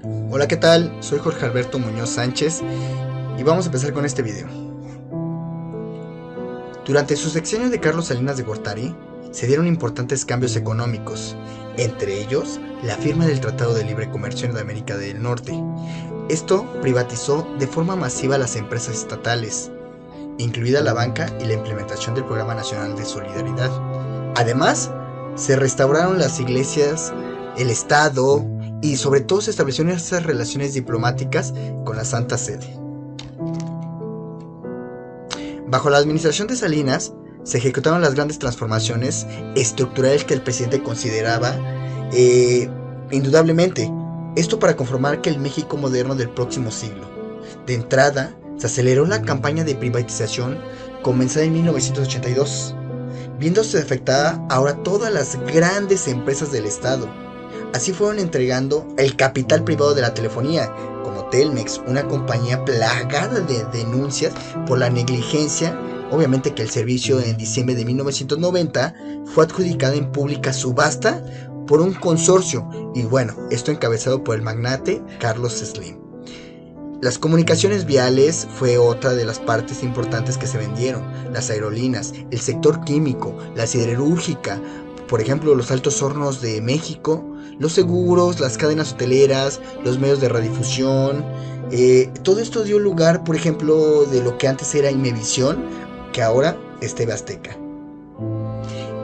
Hola, ¿qué tal? Soy Jorge Alberto Muñoz Sánchez y vamos a empezar con este video. Durante su sexenio de Carlos Salinas de Gortari se dieron importantes cambios económicos, entre ellos la firma del Tratado de Libre Comercio de América del Norte. Esto privatizó de forma masiva las empresas estatales, incluida la banca, y la implementación del Programa Nacional de Solidaridad. Además, se restauraron las iglesias, el Estado y sobre todo se establecieron esas relaciones diplomáticas con la Santa Sede. Bajo la administración de Salinas se ejecutaron las grandes transformaciones estructurales que el presidente consideraba indudablemente, esto para conformar que el México moderno del próximo siglo. De entrada, se aceleró la campaña de privatización comenzada en 1982, viéndose afectada ahora todas las grandes empresas del Estado. Así fueron entregando el capital privado de la telefonía, como Telmex, una compañía plagada de denuncias por la negligencia. Obviamente que el servicio en diciembre de 1990 fue adjudicado en pública subasta por un consorcio, y bueno, esto encabezado por el magnate Carlos Slim. Las comunicaciones viales fue otra de las partes importantes que se vendieron, las aerolíneas, el sector químico, la siderúrgica, por ejemplo los Altos Hornos de México, los seguros, las cadenas hoteleras, los medios de radiodifusión. Todo esto dio lugar, por ejemplo, de lo que antes era Imevisión, que ahora es TV Azteca.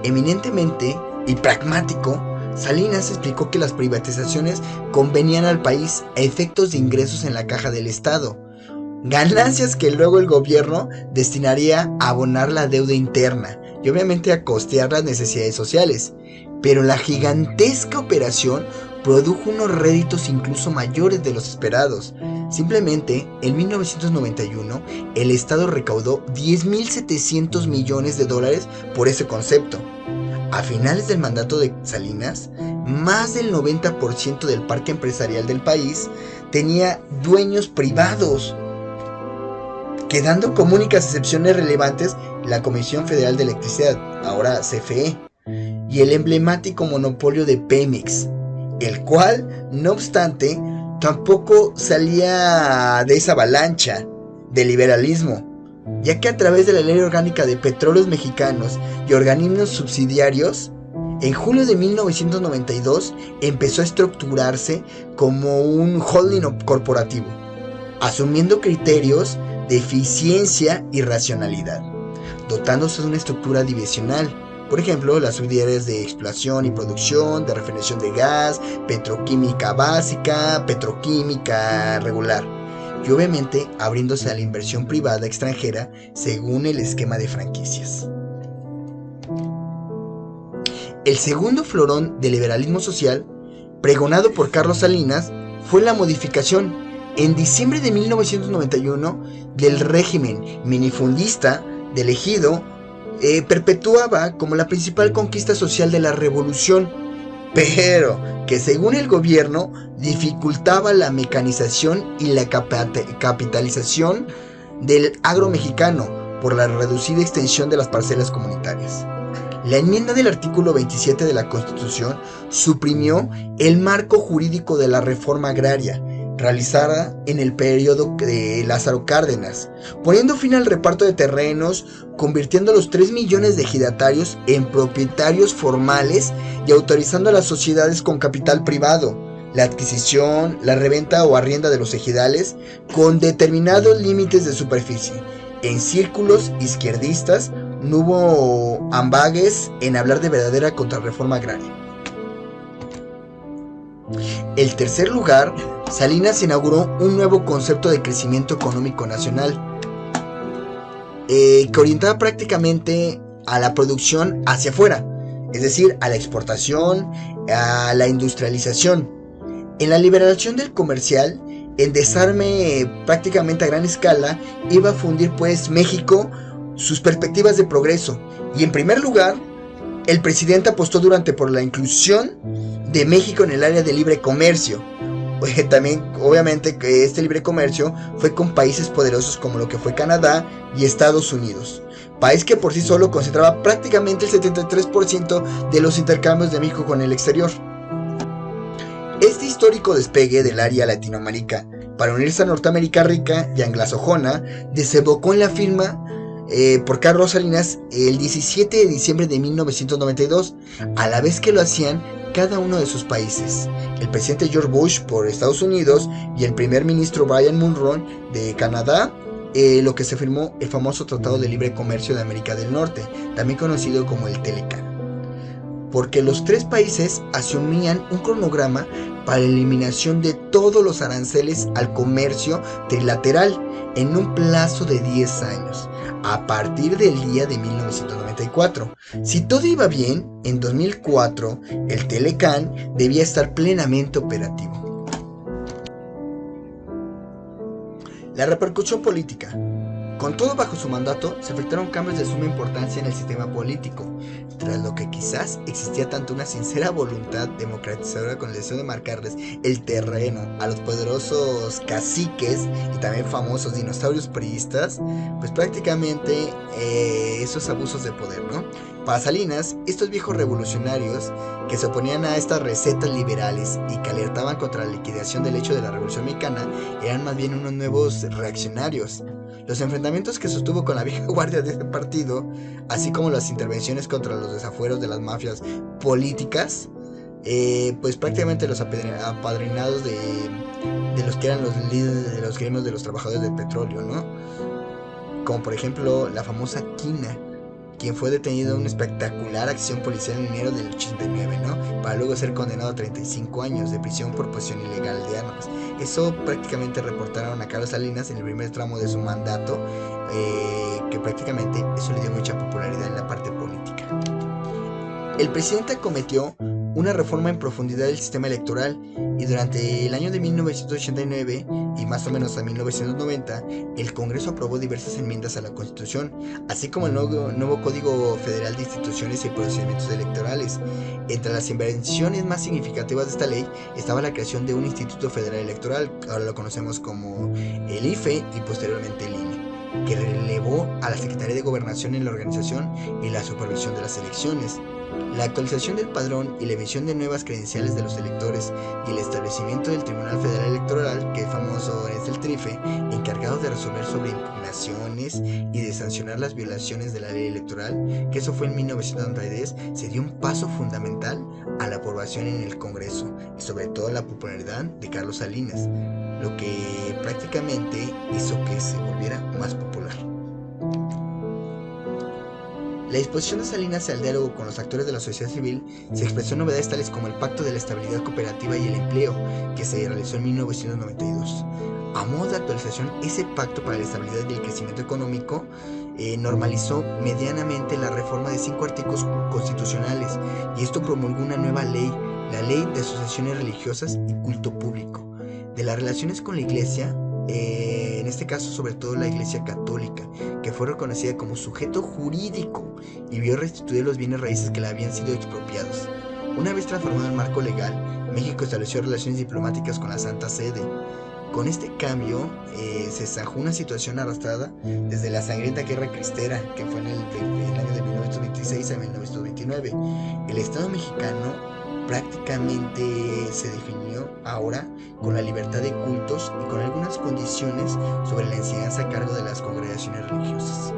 Eminentemente y pragmático, Salinas explicó que las privatizaciones convenían al país a efectos de ingresos en la caja del Estado, ganancias que luego el gobierno destinaría a abonar la deuda interna y obviamente a costear las necesidades sociales. Pero la gigantesca operación produjo unos réditos incluso mayores de los esperados. Simplemente, en 1991, el Estado recaudó 10.700 millones de dólares por ese concepto. A finales del mandato de Salinas, más del 90% del parque empresarial del país tenía dueños privados, quedando como únicas excepciones relevantes la Comisión Federal de Electricidad, ahora CFE, y el emblemático monopolio de Pemex, el cual, no obstante, tampoco salía de esa avalancha de liberalismo, ya que a través de la Ley Orgánica de Petróleos Mexicanos y organismos subsidiarios, en julio de 1992 empezó a estructurarse como un holding corporativo, asumiendo criterios de eficiencia y racionalidad, dotándose de una estructura divisional. Por ejemplo, las subsidiarias de exploración y producción, de refinación de gas, petroquímica básica, petroquímica regular, y obviamente abriéndose a la inversión privada extranjera según el esquema de franquicias. El segundo florón del liberalismo social, pregonado por Carlos Salinas, fue la modificación en diciembre de 1991 del régimen minifundista del ejido. Perpetuaba como la principal conquista social de la revolución, pero que según el gobierno dificultaba la mecanización y la capitalización del agro mexicano por la reducida extensión de las parcelas comunitarias. La enmienda del artículo 27 de la Constitución suprimió el marco jurídico de la reforma agraria realizada en el periodo de Lázaro Cárdenas, poniendo fin al reparto de terrenos, convirtiendo a los 3 millones de ejidatarios en propietarios formales y autorizando a las sociedades con capital privado la adquisición, la reventa o arrienda de los ejidales con determinados límites de superficie. En círculos izquierdistas no hubo ambages en hablar de verdadera contrarreforma agraria. En tercer lugar, Salinas inauguró un nuevo concepto de crecimiento económico nacional, que orientaba prácticamente a la producción hacia afuera, es decir, a la exportación, a la industrialización. En la liberación del comercial, en desarme prácticamente a gran escala, iba a fundir pues México sus perspectivas de progreso, y en primer lugar, el presidente apostó por la inclusión de México en el área de libre comercio. También, obviamente, que este libre comercio fue con países poderosos como lo que fue Canadá y Estados Unidos, país que por sí solo concentraba prácticamente el 73% de los intercambios de México con el exterior. Esta histórico despegue del área Latinoamérica para unirse a Norteamérica rica y anglosajona desembocó en la firma por Carlos Salinas el 17 de diciembre de 1992, a la vez que lo hacían cada uno de sus países. El presidente George Bush por Estados Unidos y el primer ministro Brian Mulroney de Canadá, lo que se firmó el famoso Tratado de Libre Comercio de América del Norte, también conocido como el Telecan, porque los tres países asumían un cronograma para la eliminación de todos los aranceles al comercio trilateral en un plazo de 10 años, a partir del día de 1994. Si todo iba bien, en 2004 el Telecan debía estar plenamente operativo. La repercusión política. Con todo bajo su mandato, se efectuaron cambios de suma importancia en el sistema político, tras lo que quizás existía tanto una sincera voluntad democratizadora con el deseo de marcarles el terreno a los poderosos caciques y también famosos dinosaurios priistas, pues prácticamente esos abusos de poder, ¿no? Para Salinas, estos viejos revolucionarios que se oponían a estas recetas liberales y que alertaban contra la liquidación del hecho de la Revolución Mexicana eran más bien unos nuevos reaccionarios. Los enfrentamientos que sostuvo con la vieja guardia de este partido, así como las intervenciones contra los desafueros de las mafias políticas, pues prácticamente los apadrinados de los que eran los líderes de los gremios de los trabajadores del petróleo, ¿no? Como por ejemplo la famosa Quina, quien fue detenido en una espectacular acción policial en enero del 89, ¿no? Para luego ser condenado a 35 años de prisión por posesión ilegal de armas. Eso prácticamente reportaron a Carlos Salinas en el primer tramo de su mandato, que prácticamente eso le dio mucha popularidad en la parte política. El presidente acometió una reforma en profundidad del sistema electoral y durante el año de 1989 y más o menos a 1990 el Congreso aprobó diversas enmiendas a la Constitución, así como el nuevo Código Federal de Instituciones y Procedimientos Electorales. Entre las invenciones más significativas de esta ley estaba la creación de un Instituto Federal Electoral, ahora lo conocemos como el IFE y posteriormente el INE, que relevó a la Secretaría de Gobernación en la organización y la supervisión de las elecciones. La actualización del padrón y la emisión de nuevas credenciales de los electores y el establecimiento del Tribunal Federal Electoral, que famoso es el TRIFE, encargado de resolver sobre impugnaciones y de sancionar las violaciones de la ley electoral, que eso fue en 1993, se dio un paso fundamental a la aprobación en el Congreso y sobre todo la popularidad de Carlos Salinas, lo que prácticamente hizo que se volviera más popular. La disposición de Salinas al diálogo con los actores de la sociedad civil se expresó en novedades tales como el Pacto de la Estabilidad Cooperativa y el Empleo, que se realizó en 1992. A modo de actualización, ese Pacto para la Estabilidad y el Crecimiento Económico normalizó medianamente la reforma de 5 artículos constitucionales, y esto promulgó una nueva ley, la Ley de Asociaciones Religiosas y Culto Público. De las relaciones con la Iglesia, en este caso sobre todo la Iglesia Católica, que fue reconocida como sujeto jurídico y vio restituir los bienes raíces que le habían sido expropiados. Una vez transformado en marco legal, México estableció relaciones diplomáticas con la Santa Sede. Con este cambio se zanjó una situación arrastrada desde la sangrienta Guerra Cristera, que fue en el año de 1926 a 1929. El Estado mexicano prácticamente se definió ahora con la libertad de cultos y con algunas condiciones sobre la enseñanza a cargo de las congregaciones religiosas.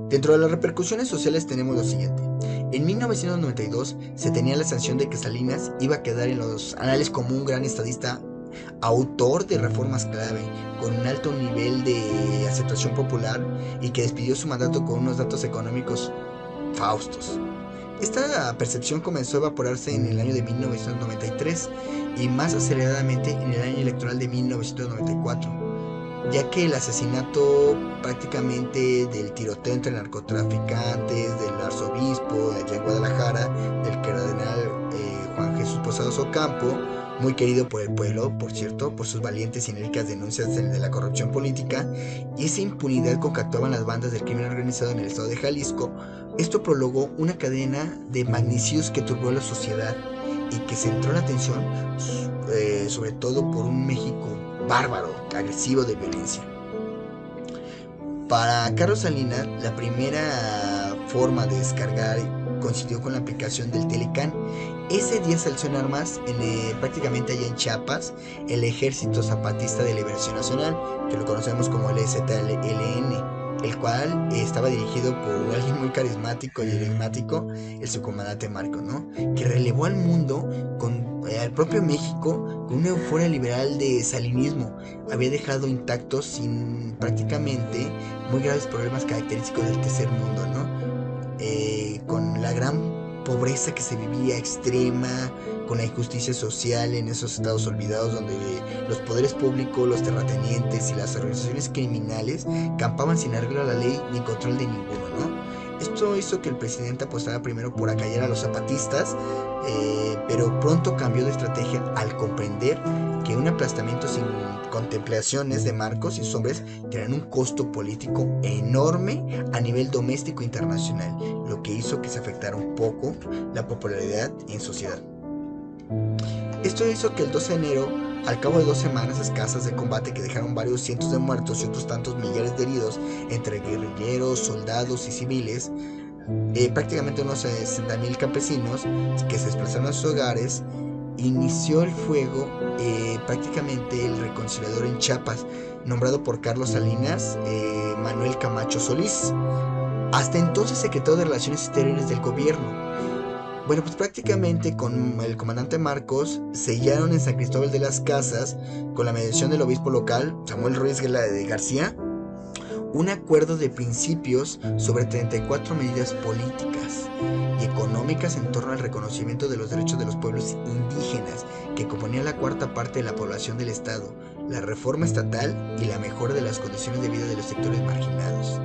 Dentro de las repercusiones sociales tenemos lo siguiente. En 1992 se tenía la sanción de que Salinas iba a quedar en los anales como un gran estadista, autor de reformas clave, con un alto nivel de aceptación popular y que despidió su mandato con unos datos económicos faustos. Esta percepción comenzó a evaporarse en el año de 1993 y más aceleradamente en el año electoral de 1994, ya que el asesinato prácticamente del tiroteo entre narcotraficantes, del arzobispo de Guadalajara, del cardenal Juan Jesús Posadas Ocampo, muy querido por el pueblo, por cierto, por sus valientes y enérgicas denuncias de la corrupción política, y esa impunidad con que actuaban las bandas del crimen organizado en el estado de Jalisco. Esto prolongó una cadena de magnicidios que turbó a la sociedad y que centró la atención sobre todo por un México bárbaro, agresivo de violencia. Para Carlos Salinas, la primera forma de descargar coincidió con la aplicación del Telecán. Ese día se alzó en armas prácticamente allá en Chiapas el Ejército Zapatista de Liberación Nacional, que lo conocemos como el EZLN, el cual estaba dirigido por alguien muy carismático y enigmático, el subcomandante Marcos, ¿no? Que relevó al mundo, al propio México, con una euforia liberal de salinismo. Había dejado intactos sin prácticamente muy graves problemas característicos del tercer mundo, ¿no? Con la gran pobreza que se vivía extrema, con la injusticia social en esos estados olvidados donde los poderes públicos, los terratenientes y las organizaciones criminales campaban sin arreglo a la ley ni control de ninguno, ¿no? Esto hizo que el presidente apostara primero por acallar a los zapatistas, pero pronto cambió de estrategia al comprender que un aplastamiento sin contemplaciones de Marcos y sus hombres tenían un costo político enorme a nivel doméstico e internacional, lo que hizo que se afectara un poco la popularidad en sociedad. Esto hizo que el 12 de enero, al cabo de 2 semanas escasas de combate que dejaron varios cientos de muertos y otros tantos millares de heridos entre guerrilleros, soldados y civiles, prácticamente unos 60,000 campesinos que se desplazaron a sus hogares, inició el fuego prácticamente el reconciliador en Chiapas, nombrado por Carlos Salinas, Manuel Camacho Solís, hasta entonces secretario de Relaciones Exteriores del gobierno. Bueno, pues prácticamente con el comandante Marcos sellaron en San Cristóbal de las Casas, con la mediación del obispo local, Samuel Ruiz de García, un acuerdo de principios sobre 34 medidas políticas y económicas en torno al reconocimiento de los derechos de los pueblos indígenas, que componían la cuarta parte de la población del estado, la reforma estatal y la mejora de las condiciones de vida de los sectores marginados.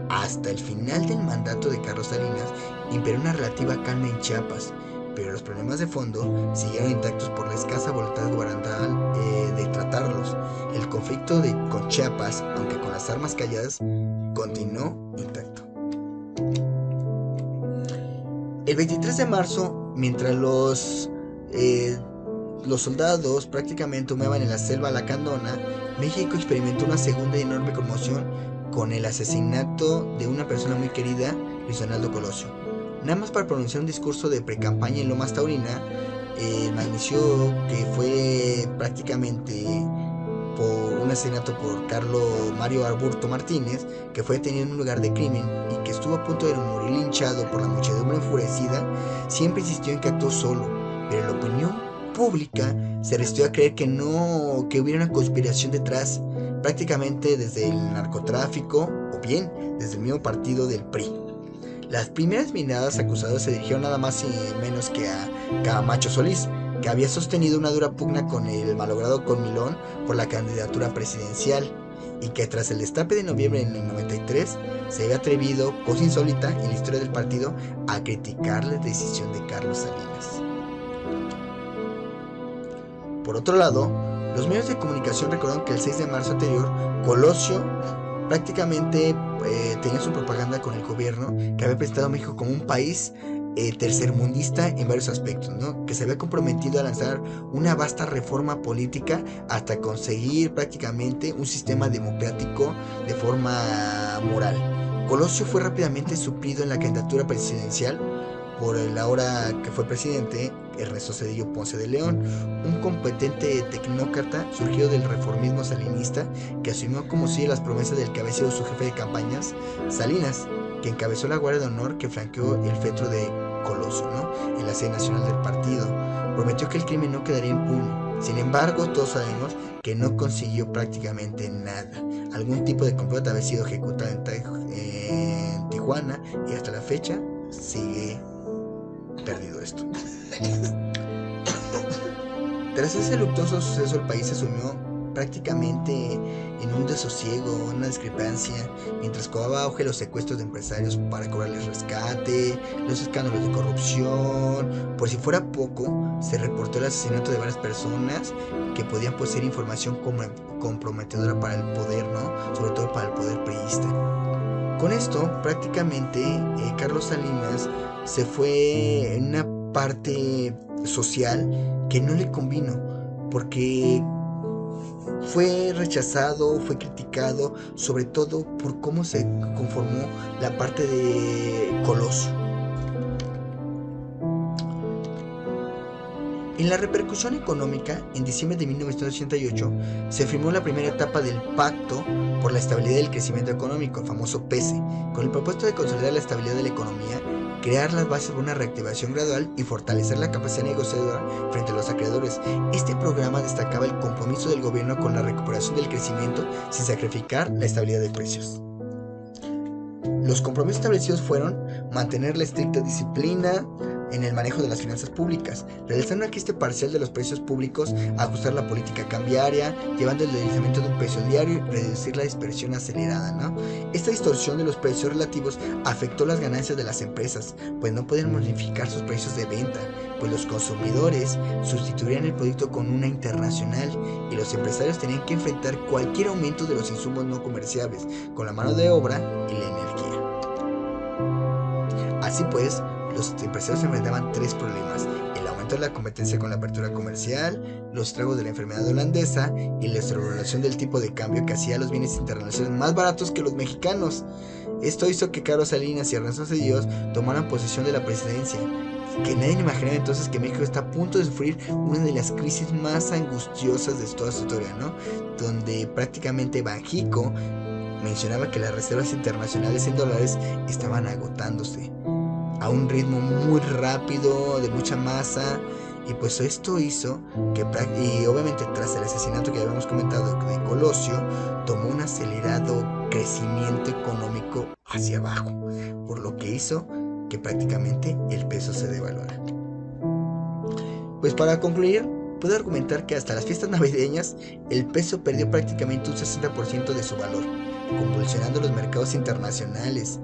Hasta el final del mandato de Carlos Salinas imperó una relativa calma en Chiapas, pero los problemas de fondo siguieron intactos por la escasa voluntad gubernamental de tratarlos. El conflicto con Chiapas, aunque con las armas calladas, continuó intacto. El 23 de marzo, mientras los soldados prácticamente humeaban en la selva lacandona, México experimentó una segunda y enorme conmoción con el asesinato de una persona muy querida, Luis Donaldo Colosio. Nada más para pronunciar un discurso de precampaña en Lomas Taurina, magnifició que fue prácticamente por un asesinato por Carlos Mario Arburto Martínez, que fue detenido en un lugar de crimen y que estuvo a punto de morir linchado por la muchedumbre enfurecida. Siempre insistió en que actuó solo, pero la opinión pública se resistió a creer que hubiera una conspiración detrás, prácticamente desde el narcotráfico o bien desde el mismo partido del PRI. Las primeras miradas acusadas se dirigieron nada más y menos que a Camacho Solís, que había sostenido una dura pugna con el malogrado Comilón por la candidatura presidencial, y que tras el destape de noviembre del 93 se había atrevido, cosa insólita en la historia del partido, a criticar la decisión de Carlos Salinas. Por otro lado, los medios de comunicación recordaron que el 6 de marzo anterior, Colosio prácticamente tenía su propaganda con el gobierno, que había presentado a México como un país tercermundista en varios aspectos, ¿no? Que se había comprometido a lanzar una vasta reforma política hasta conseguir prácticamente un sistema democrático de forma moral. Colosio fue rápidamente suplido en la candidatura presidencial por el ahora que fue presidente, Ernesto Zedillo Ponce de León, un competente tecnócrata surgido del reformismo salinista, que asumió como si las promesas del que había sido su jefe de campañas, Salinas, que encabezó la Guardia de Honor que flanqueó el fetro de Colosio, ¿no?, en la sede nacional del partido. Prometió que el crimen no quedaría impune. Sin embargo, todos sabemos que no consiguió prácticamente nada. Algún tipo de complot había sido ejecutado en Tijuana y hasta la fecha sigue perdido esto. Tras ese luctuoso suceso, el país se sumió prácticamente en un desosiego, una discrepancia, mientras cobraba auge los secuestros de empresarios para cobrarles rescate, los escándalos de corrupción. Por si fuera poco, se reportó el asesinato de varias personas que podían poseer información comprometedora para el poder, ¿no?, sobre todo para el poder priista. Con esto, prácticamente, Carlos Salinas se fue en una parte social que no le convino, porque fue rechazado, fue criticado, sobre todo por cómo se conformó la parte de Colosio. En la repercusión económica, en diciembre de 1988 se firmó la primera etapa del Pacto por la Estabilidad y el Crecimiento Económico, el famoso PECE, con el propósito de consolidar la estabilidad de la economía, crear las bases para una reactivación gradual y fortalecer la capacidad negociadora frente a los acreedores. Este programa destacaba el compromiso del gobierno con la recuperación del crecimiento sin sacrificar la estabilidad de precios. Los compromisos establecidos fueron mantener la estricta disciplina en el manejo de las finanzas públicas, realizar un ajuste parcial de los precios públicos, ajustar la política cambiaria, llevando el deslizamiento de un precio diario y reducir la dispersión acelerada, ¿no? Esta distorsión de los precios relativos afectó las ganancias de las empresas, pues no podían modificar sus precios de venta, pues los consumidores sustituirían el producto con una internacional y los empresarios tenían que enfrentar cualquier aumento de los insumos no comerciables con la mano de obra y la energía. Así pues, los empresarios enfrentaban tres problemas: el aumento de la competencia con la apertura comercial, los estragos de la enfermedad holandesa y la desregulación del tipo de cambio que hacía los bienes internacionales más baratos que los mexicanos. Esto hizo que Carlos Salinas y Ernesto Zedillo tomaran posesión de la presidencia. Que nadie imaginaba entonces que México está a punto de sufrir una de las crisis más angustiosas de toda su historia, ¿no? Donde prácticamente Banxico mencionaba que las reservas internacionales en dólares estaban agotándose a un ritmo muy rápido, de mucha masa, y pues esto hizo que, y obviamente tras el asesinato que habíamos comentado de Colosio, tomó un acelerado crecimiento económico hacia abajo, por lo que hizo que prácticamente el peso se devaluara. Pues para concluir, puedo argumentar que hasta las fiestas navideñas el peso perdió prácticamente un 60% de su valor, convulsionando los mercados internacionales,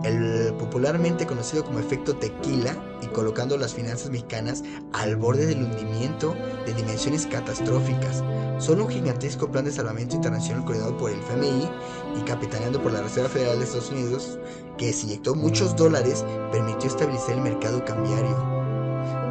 el popularmente conocido como efecto tequila, y colocando las finanzas mexicanas al borde del hundimiento de dimensiones catastróficas. Solo un gigantesco plan de salvamento internacional coordinado por el FMI y capitaneando por la Reserva Federal de Estados Unidos, que se inyectó muchos dólares, permitió estabilizar el mercado cambiario.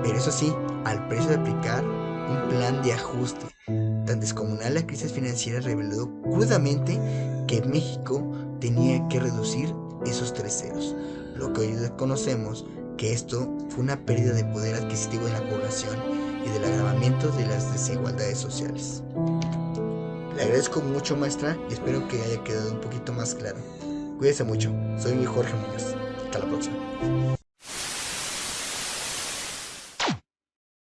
Pero eso sí, al precio de aplicar un plan de ajuste. Tan descomunal la crisis financiera reveló crudamente que México tenía que reducir esos 3 ceros, lo que hoy conocemos que esto fue una pérdida de poder adquisitivo de la población y del agravamiento de las desigualdades sociales. Le agradezco mucho, maestra, y espero que haya quedado un poquito más claro. Cuídese mucho, soy Jorge Muñoz. Hasta la próxima.